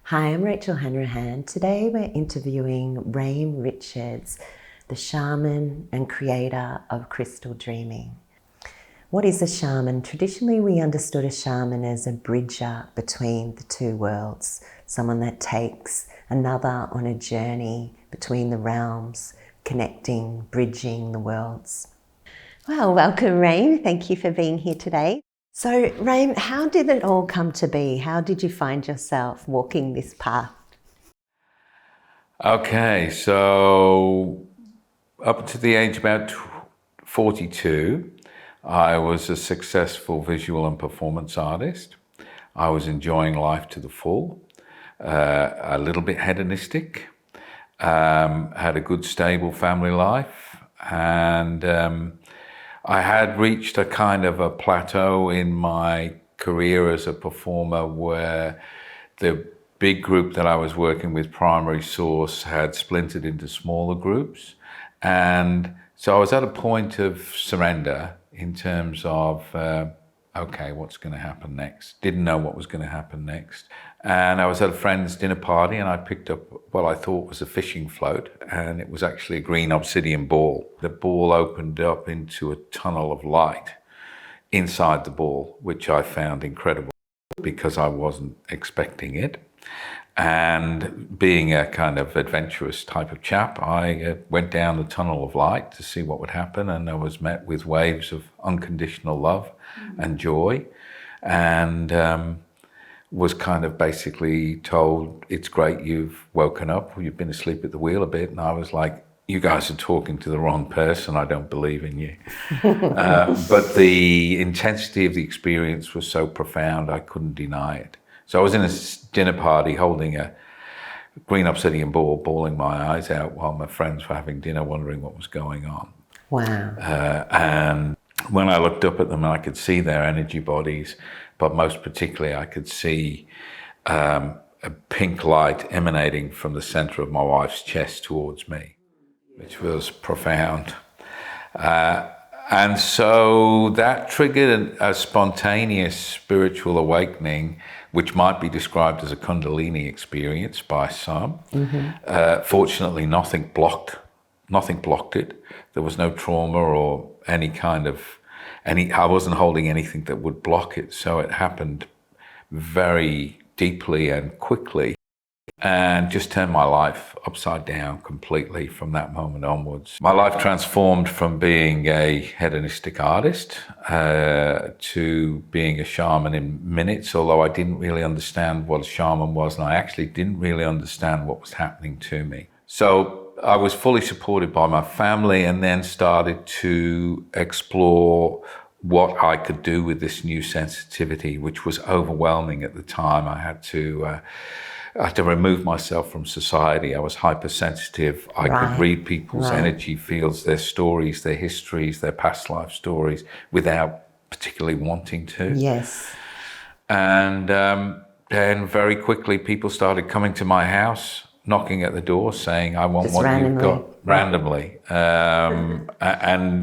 Hi, I'm Rachel Hanrahan. Today we're interviewing Raym, the shaman and creator of crystal dreaming. What is a shaman? Traditionally, we understood a shaman as a bridger between the two worlds, someone that takes another on a journey between the realms, connecting, bridging the worlds. Well, welcome, Raym. Thank you for being here today. So, Raym, how did it all come to be? How did you find yourself walking this path? Okay, so up to the age of about 42, I was a successful visual and performance artist. I was enjoying life to the full, a little bit hedonistic, had a good stable family life, and I had reached a kind of a plateau in my career as a performer where the big group that I was working with, Primary Source, had splintered into smaller groups. And so I was at a point of surrender in terms of, okay, what's going to happen next? Didn't know what was going to happen next. And I was at a friend's dinner party and I picked up what I thought was a fishing float, and it was actually a green obsidian ball. The ball opened up into a tunnel of light inside the ball, which I found incredible because I wasn't expecting it. And being a kind of adventurous type of chap, I went down the tunnel of light to see what would happen, and I was met with waves of unconditional love and joy, and was kind of basically told, it's great you've woken up, you've been asleep at the wheel a bit. And I was like, you guys are talking to the wrong person, I don't believe in you. But the intensity of the experience was so profound, I couldn't deny it. So I was in a dinner party holding a green obsidian ball, bawling my eyes out while my friends were having dinner, wondering what was going on. Wow. And when I looked up at them, I could see their energy bodies, but most particularly I could see a pink light emanating from the center of my wife's chest towards me, which was profound. And so that triggered a spontaneous spiritual awakening, which might be described as a Kundalini experience by some. Fortunately, nothing blocked it. There was no trauma or any kind of, I wasn't holding anything that would block it. So it happened very deeply and quickly, and just turned my life upside down completely from that moment onwards. My life transformed from being a hedonistic artist to being a shaman in minutes, although I didn't really understand what a shaman was, and I actually didn't really understand what was happening to me. So I was fully supported by my family, and then started to explore what I could do with this new sensitivity, which was overwhelming at the time. I had to remove myself from society. I was hypersensitive. I could read people's energy fields, their stories, their histories, their past life stories without particularly wanting to. Yes. And then very quickly people started coming to my house, knocking at the door saying, I want what you've got, randomly. And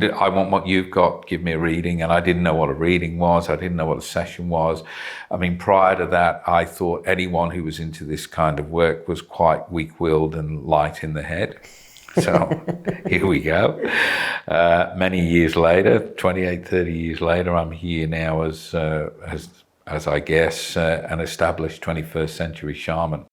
I want what you've got, give me a reading. And I didn't know what a reading was. I didn't know what a session was. I mean, prior to that, I thought anyone who was into this kind of work was quite weak-willed and light in the head. So here we go. Many years later, 28, 30 years later, I'm here now as I guess, an established 21st century shaman.